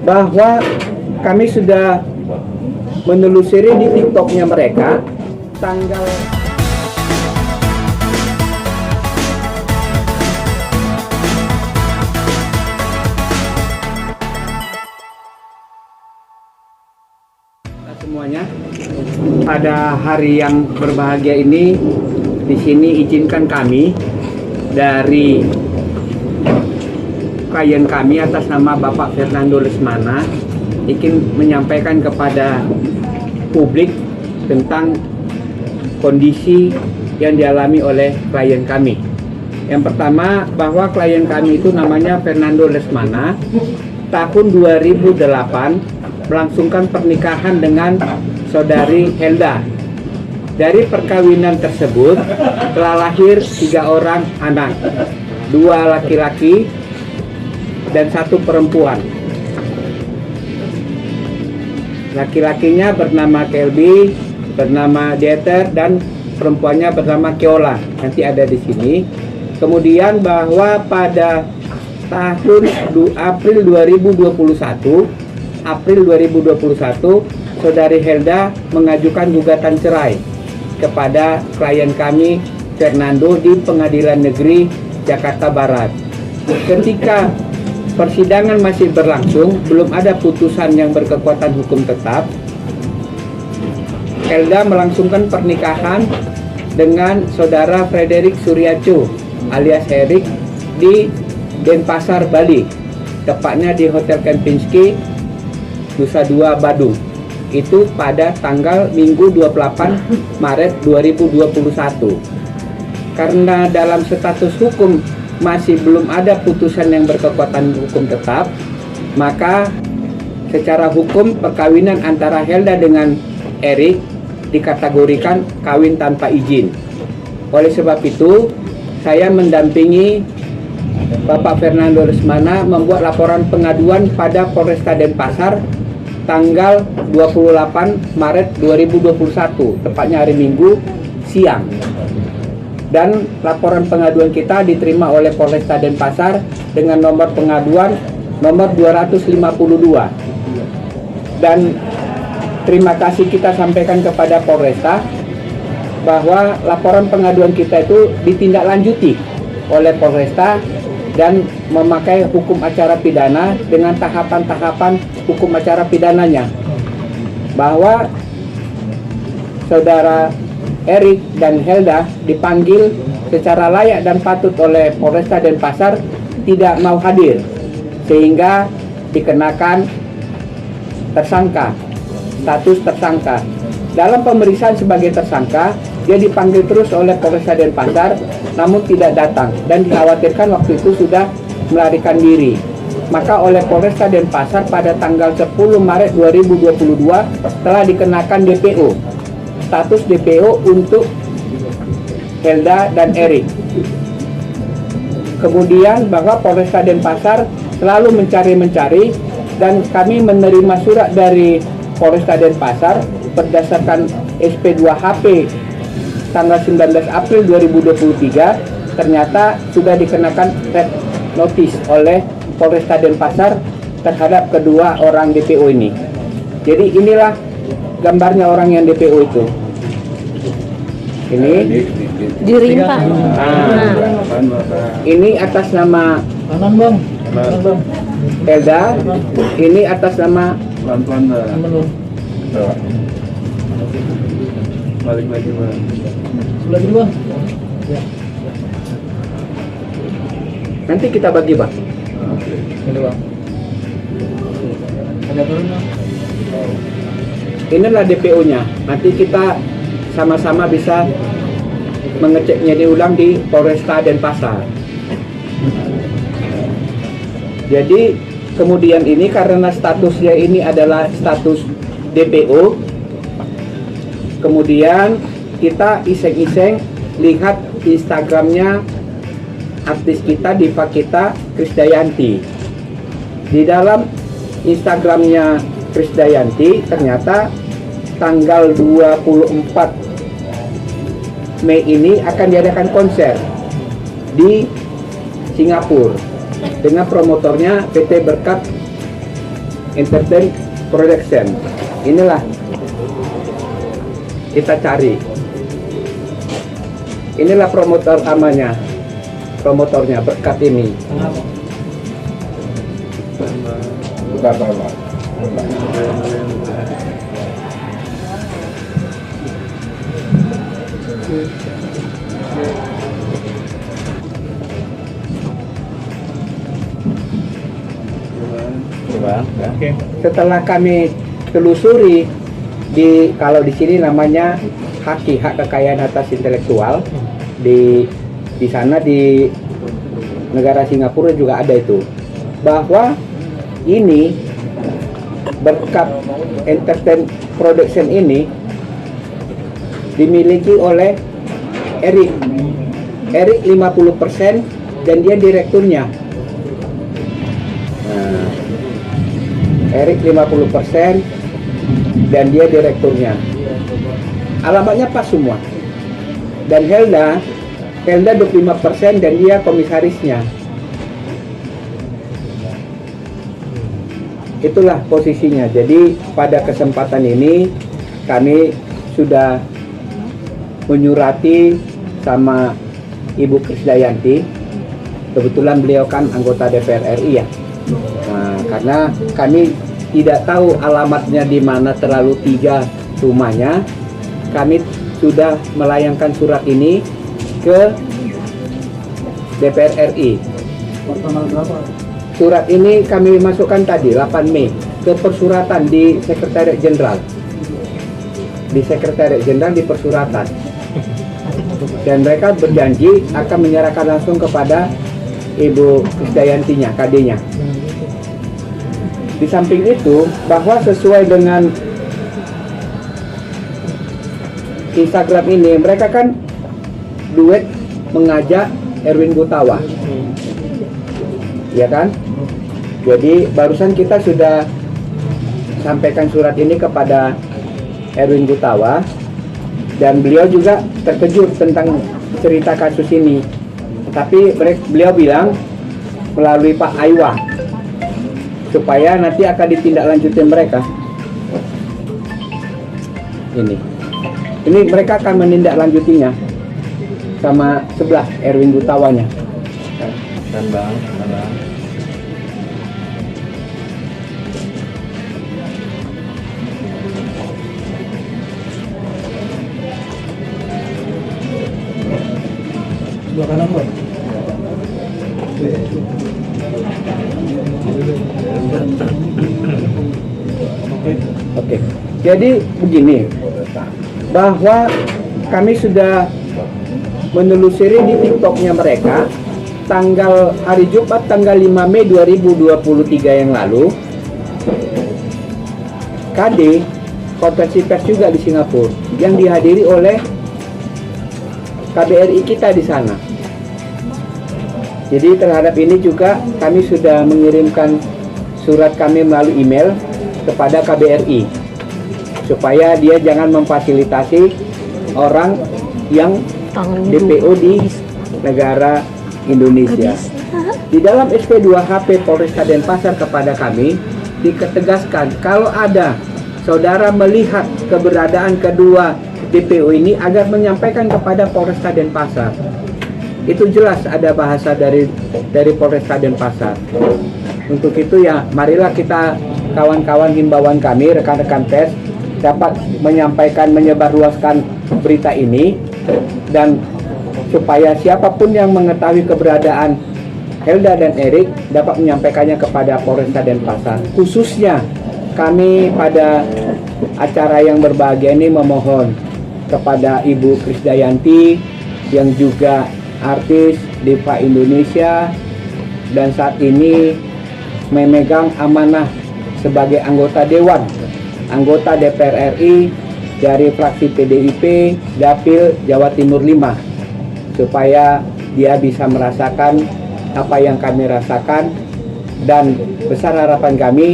bahwa kami sudah menelusuri di TikToknya mereka tanggal semuanya. Pada hari yang berbahagia ini, di sini izinkan kami dari klien kami atas nama Bapak Fernando Lesmana ingin menyampaikan kepada publik tentang kondisi yang dialami oleh klien kami. Yang pertama, bahwa klien kami itu namanya Fernando Lesmana, tahun 2008 melangsungkan pernikahan dengan saudari Helda. Dari perkawinan tersebut telah lahir 3 orang anak, 2 laki-laki dan 1 perempuan. Laki-lakinya bernama Kelby, bernama Dieter, dan perempuannya bernama Keola. Nanti ada di sini. Kemudian bahwa pada tahun April 2021, saudari Helda mengajukan gugatan cerai kepada klien kami Fernando di Pengadilan Negeri Jakarta Barat. Ketika persidangan masih berlangsung, belum ada putusan yang berkekuatan hukum tetap, Helda melangsungkan pernikahan dengan saudara Frederick Suryaco alias Erik di Denpasar, Bali, tepatnya di Hotel Kempinski, Nusa Dua, Badung. Itu pada tanggal Minggu 28 Maret 2021. Karena dalam status hukum masih belum ada putusan yang berkekuatan hukum tetap, maka secara hukum perkawinan antara Helda dengan Erik dikategorikan kawin tanpa izin. Oleh sebab itu, saya mendampingi Bapak Fernando Lesmana membuat laporan pengaduan pada Polresta Denpasar tanggal 28 Maret 2021, tepatnya hari Minggu siang. Dan laporan pengaduan kita diterima oleh Polresta Denpasar dengan nomor pengaduan nomor 252. Dan terima kasih kita sampaikan kepada Polresta bahwa laporan pengaduan kita itu ditindaklanjuti oleh Polresta dan memakai hukum acara pidana dengan tahapan-tahapan hukum acara pidananya, bahwa saudara Erik dan Helda dipanggil secara layak dan patut oleh Polresta Denpasar, tidak mau hadir sehingga dikenakan tersangka, status tersangka. Dalam pemeriksaan sebagai tersangka, dia dipanggil terus oleh Polresta Denpasar namun tidak datang dan dikhawatirkan waktu itu sudah melarikan diri. Maka oleh Polresta Denpasar pada tanggal 10 Maret 2022 telah dikenakan DPO, status DPO untuk Helda dan Erik. Kemudian bahwa Polresta Denpasar selalu mencari dan kami menerima surat dari Polresta Denpasar berdasarkan SP2HP tanggal 19 April 2023, ternyata sudah dikenakan red notice oleh Polresta Denpasar terhadap kedua orang DPO ini. Jadi inilah gambarnya orang yang DPO itu. Ini Dirimpa. Ini atas nama Helda, ini atas nama balik lagi bang. Lagi bang. Nanti kita bagi bang. Ini bang. Ada turun bang. Inilah DPO-nya. Nanti kita sama-sama bisa mengeceknya diulang di Polresta Denpasar. Jadi kemudian ini karena statusnya ini adalah status DPO, kemudian kita iseng-iseng lihat Instagramnya artis kita, diva kita, Krisdayanti. Di dalam Instagramnya Krisdayanti ternyata tanggal 24 Mei ini akan diadakan konser di Singapura dengan promotornya PT Berkat Entertain Production. Inilah kita cari. Inilah promotornya berkat ini. Setelah kami telusuri kalau di sini namanya HAKI, hak kekayaan atas intelektual, di sana di negara Singapura juga ada itu, bahwa ini berkat Entertain Production ini dimiliki oleh Eric 50% dan dia direkturnya. Nah, Eric 50% dan dia direkturnya. Alamatnya pas semua. Dan Helda 25% dan dia komisarisnya. Itulah posisinya. Jadi pada kesempatan ini kami sudah menyurati sama Ibu Krisdayanti. Kebetulan beliau kan anggota DPR RI ya. Nah, karena kami tidak tahu alamatnya di mana terlalu 3 rumahnya, kami sudah melayangkan surat ini ke DPR RI. Surat ini kami masukkan tadi 8 Mei ke persuratan di Sekretariat Jenderal. Di Sekretariat Jenderal di persuratan. Dan mereka berjanji akan menyerahkan langsung kepada Ibu Krisdayantinya, KD-nya. Di samping itu, bahwa sesuai dengan Instagram ini, mereka kan duet mengajak Erwin Gutawa, ya kan? Jadi barusan kita sudah sampaikan surat ini kepada Erwin Gutawa, dan beliau juga terkejut tentang cerita kasus ini. Tapi beliau bilang melalui Pak Aiwa, supaya nanti akan ditindaklanjuti mereka. Ini mereka akan menindaklanjutinya sama sebelah Erwin Gutawanya. Dan bang. Sebelah kanan Pak. Oke. Jadi begini, bahwa kami sudah menelusuri di TikToknya mereka hari Jumat tanggal 5 Mei 2023 yang lalu, KD konferensi pers juga di Singapura yang dihadiri oleh KBRI kita di sana. Jadi terhadap ini juga kami sudah mengirimkan surat kami melalui email kepada KBRI supaya dia jangan memfasilitasi orang yang DPO di negara Indonesia. Di dalam SP2HP Polresta Denpasar kepada kami ditegaskan kalau ada saudara melihat keberadaan kedua DPO ini agar menyampaikan kepada Polresta Denpasar. Itu jelas ada bahasa dari Polresta Denpasar. Untuk itu ya marilah kita kawan-kawan himbauan kami, rekan-rekan pers dapat menyampaikan, menyebarluaskan berita ini, dan supaya siapapun yang mengetahui keberadaan Helda dan Erik dapat menyampaikannya kepada Polresta Denpasar. Khususnya kami pada acara yang berbahagia ini memohon kepada Ibu Krisdayanti yang juga artis diva Indonesia dan saat ini memegang amanah sebagai anggota Dewan, anggota DPR RI dari fraksi PDIP Dapil Jawa Timur 5, supaya dia bisa merasakan apa yang kami rasakan, dan besar harapan kami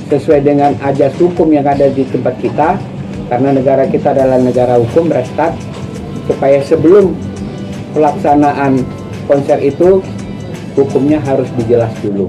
sesuai dengan ajas hukum yang ada di tempat kita, karena negara kita adalah negara hukum, Restat, supaya sebelum pelaksanaan konser itu hukumnya harus dijelas dulu.